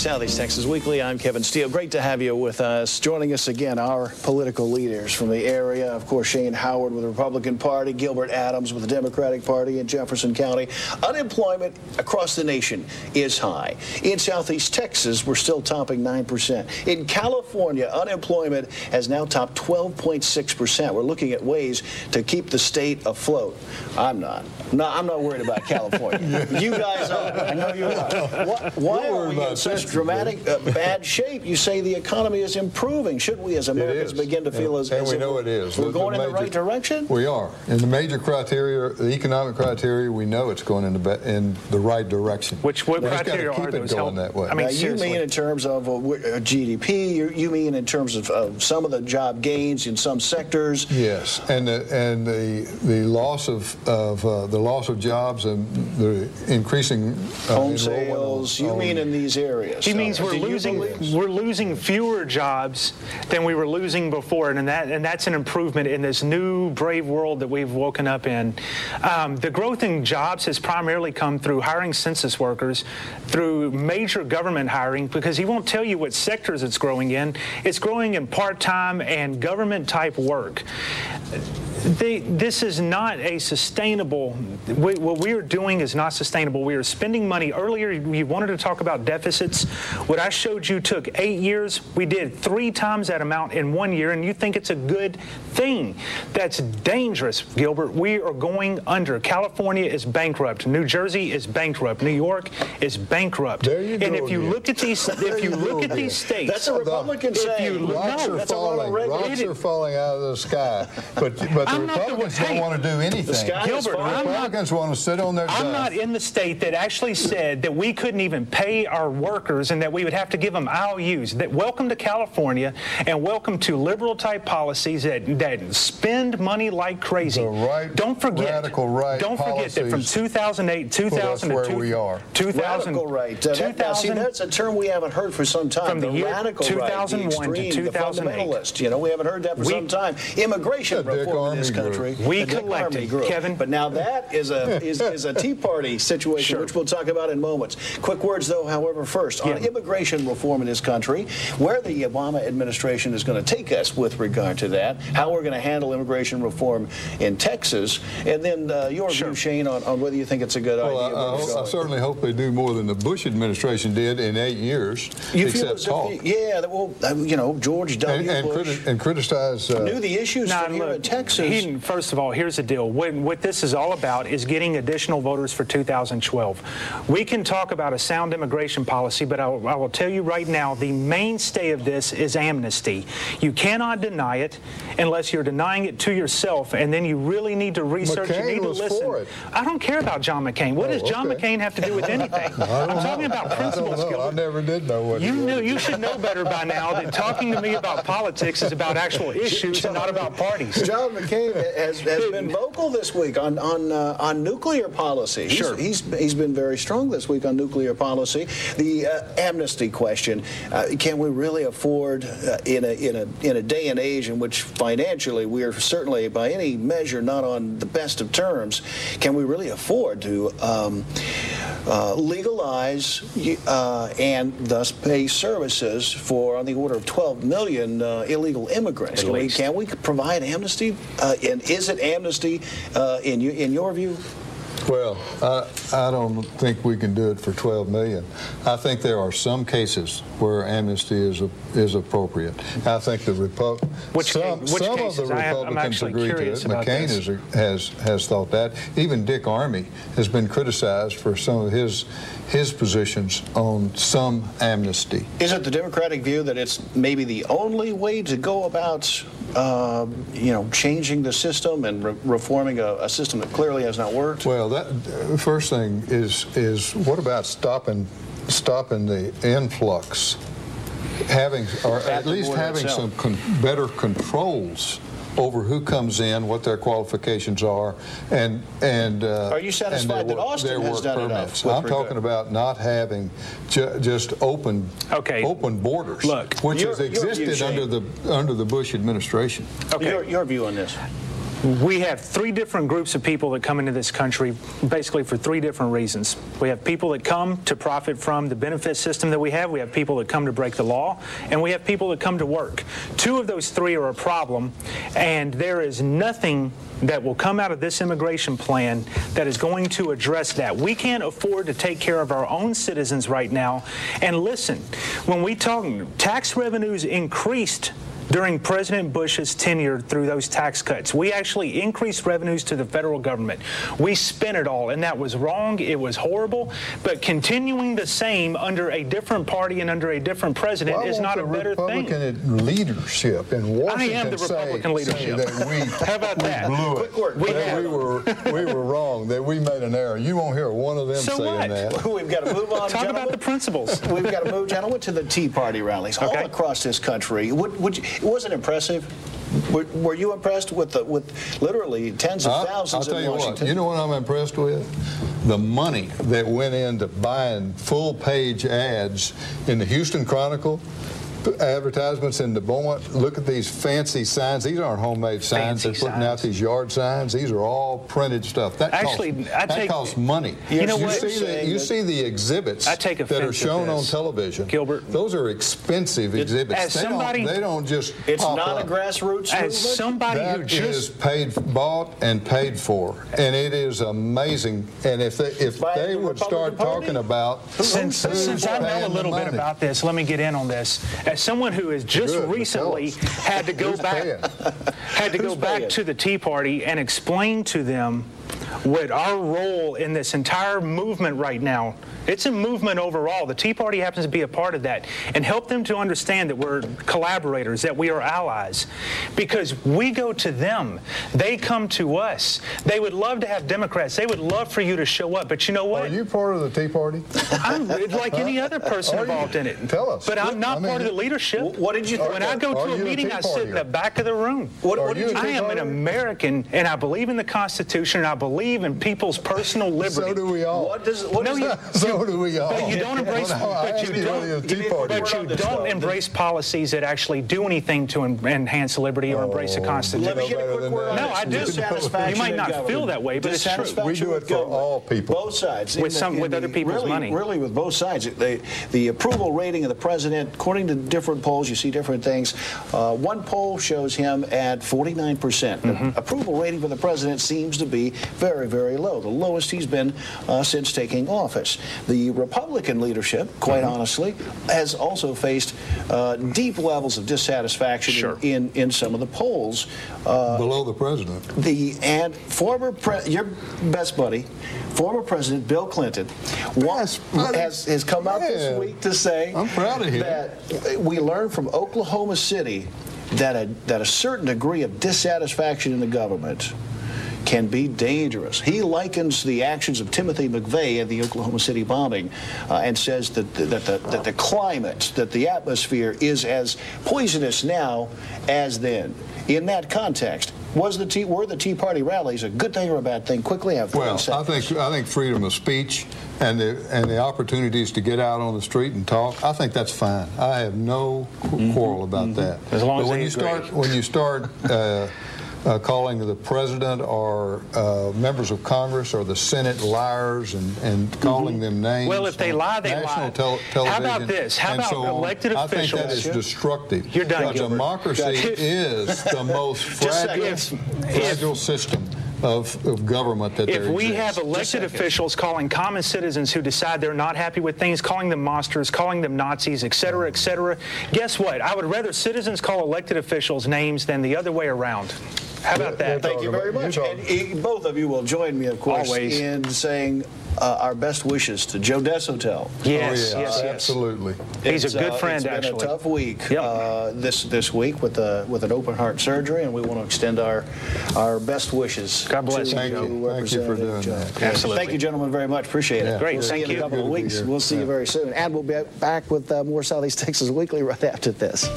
Southeast Texas Weekly. I'm Kevin Steele. Great to have you with us. Joining us again, our political leaders from the area. Of course, Shane Howard with the Republican Party, Gilbert Adams with the Democratic Party in Jefferson County. Unemployment across the nation is high. In Southeast Texas, we're still topping 9%. In California, unemployment has now topped 12.6%. We're looking at ways to keep the state afloat. I'm not. No, I'm not worried about California. You guys are. I know you are. Why are we in such dramatic bad shape? You say the economy is improving. Shouldn't we as Americans begin to feel as we know it is. We're going in the right direction? We are. In the major criteria, the economic criteria, we know it's going in the right direction. What criteria are those? Keep it going that way. I mean, you mean in terms of GDP? You mean in terms of some of the job gains in some sectors? Yes, and the loss of jobs and the increasing home sales. You mean in these areas? He means we're losing fewer jobs than we were losing before, and that's an improvement in this new brave world that we've woken up in. The growth in jobs has primarily come through hiring census workers, through major government hiring, because he won't tell you what sectors it's growing in. It's growing in part-time and government-type work. This is not a sustainable. What we are doing is not sustainable. We are spending money. Earlier, you wanted to talk about deficits. What I showed you took 8 years. We did 3 times that amount in 1 year, and you think it's a good thing. That's dangerous, Gilbert. We are going under. California is bankrupt. New Jersey is bankrupt. New York is bankrupt. There you go. And if you look at these, these states, that's a Republican saying. Rocks are falling out of the sky, but the Republicans don't want to do anything. Gilbert, the Republicans want to sit on their I'm not in the state that actually said that we couldn't even pay our workers and that we would have to give them IOUs. That welcome to California and welcome to liberal-type policies that spend money like crazy. The right, don't forget, radical right don't forget that from 2008, 2000 that's where we are. 2000, radical right. See, that's a term we haven't heard for some time. From the year radical 2001 right, the extreme, to 2008. the fundamentalist. You know, we haven't heard that for some time. Immigration reform in this country. We collected, Kevin. But now that is a Tea Party situation, which we'll talk about in moments. Quick words, though, however, first, on immigration reform in this country, where the Obama administration is going to take us with regard to that, how we're going to handle immigration reform in Texas, and then your view, Shane, on whether you think it's a good idea. I certainly hope they do more than the Bush administration did in 8 years, except talk. You know, George W. Bush and criticize knew the issues from here in Texas. First of all, here's the deal. What this is all about is getting additional voters for 2012. We can talk about a sound immigration policy, but I will tell you right now, the mainstay of this is amnesty. You cannot deny it unless you're denying it to yourself, and then you really need to research. McCain you need to was listen. For it. I don't care about John McCain. What does John McCain have to do with anything? I'm talking about principles. I never did know what you should know better by now that talking to me about politics is about actual issues and not about parties. John McCain has been vocal this week on nuclear policy. He's been very strong this week on nuclear policy. The amnesty question: can we really afford in a day and age in which financially we are certainly by any measure not on the best of terms? Can we really afford to legalize and thus pay services for on the order of 12 million illegal immigrants? Can we provide amnesty? And is it amnesty in your view? Well, I don't think we can do it for 12 million. I think there are some cases where amnesty is appropriate. I think some of the Republicans agree to it. McCain has thought that. Even Dick Armey has been criticized for some of his positions on some amnesty. Is it the Democratic view that it's maybe the only way to go about changing the system and reforming a system that clearly has not worked? Well, that first thing is what about stopping the influx, at least having some better controls over who comes in, what their qualifications are, and are you satisfied that Austin has done enough? I'm talking about not having just open borders, which has existed under the Bush administration. Okay, your view on this? We have three different groups of people that come into this country basically for three different reasons. We have people that come to profit from the benefit system that we have have people that come to break the law, and we have people that come to work. Two of those three are a problem, and there is nothing that will come out of this immigration plan that is going to address that. We can't afford to take care of our own citizens right now. And listen, when we talk, tax revenues increased during President Bush's tenure through those tax cuts. We actually increased revenues to the federal government. We spent it all, and that was wrong. It was horrible. But continuing the same under a different party and under a different president is not a better thing. Republican leadership in Washington I am the Republican leadership. That how about that? We were wrong, that we made an error. You won't hear one of them saying that. We've got to move on, Talk about the principles. We've got to move, gentlemen, to the Tea Party rallies all across this country. Wasn't it impressive? Were you impressed with literally tens of thousands in Washington? I'll tell you what. You know what I'm impressed with? The money that went into buying full-page ads in the Houston Chronicle, advertisements in the Beaumont. Look at these fancy signs. These aren't homemade signs. They're putting out these yard signs. These are all printed stuff. That costs money. You know what? You see the exhibits that are shown on televiation. Gilbert, those are expensive exhibits. They don't just It's not a grassroots movement. As somebody who just bought and paid for, and it is amazing. And if they would start talking about since I know a little bit about this, let me get in on this. As someone who has just recently had to go back to the Tea Party and explain to them what our role in this entire movement right now. It's a movement overall. The Tea Party happens to be a part of that, and help them to understand that we're collaborators, that we are allies, because we go to them. They come to us. They would love to have Democrats. They would love for you to show up, but you know what? Are you part of the Tea Party? I'm like any other person involved in it. Tell us. But I'm not part of the leadership. What did you think? When I go to a meeting, I sit in the back of the room. I am an American, and I believe in the Constitution, and I believe in people's personal liberty. So do we all. So do we all. But you don't embrace. Embrace policies that actually do anything to enhance liberty or embrace the Constitution. Let me get a quick word. No, I do. You might not feel that way, but it's true. We do it for all people. Both sides. With other people's money. Really, with both sides. The approval rating of the president, according to different polls, you see different things. One poll shows him at 49%. The approval rating for the president seems to be very, very low, the lowest he's been since taking office. The Republican leadership, quite honestly, has also faced deep levels of dissatisfaction in some of the polls. Below the president. Your best buddy, former President Bill Clinton, has come out this week to say I'm proud of him. that we learned from Oklahoma City that a certain degree of dissatisfaction in the government can be dangerous. He likens the actions of Timothy McVeigh at the Oklahoma City bombing and says that the climate, that the atmosphere is as poisonous now as then. In that context, were the Tea Party rallies a good thing or a bad thing? Quickly, have 30 seconds. I think freedom of speech and the opportunities to get out on the street and talk, I think that's fine. I have no quarrel about that. As long as when you start calling the president or members of Congress or the Senate liars and calling them names. Well, if they lie, they lie. Television, how about this? How about elected officials? I think that is destructive. You're done, Gilbert. Democracy is the most fragile system of government that there exists. If we have elected officials calling common citizens who decide they're not happy with things, calling them monsters, calling them Nazis, et cetera, guess what? I would rather citizens call elected officials names than the other way around. How about that? Thank you very much. And both of you will join me, of course, in saying our best wishes to Joe Desotel. Yes, yes, absolutely. He's a good friend, actually. It's been a tough week this week with an open heart surgery, and we want to extend our best wishes. God bless you. Thank you for doing that. Absolutely. Thank you, gentlemen, very much. Appreciate it. Great. Thank you. In a couple of weeks. We'll see you very soon, and we'll be back with more Southeast Texas Weekly right after this.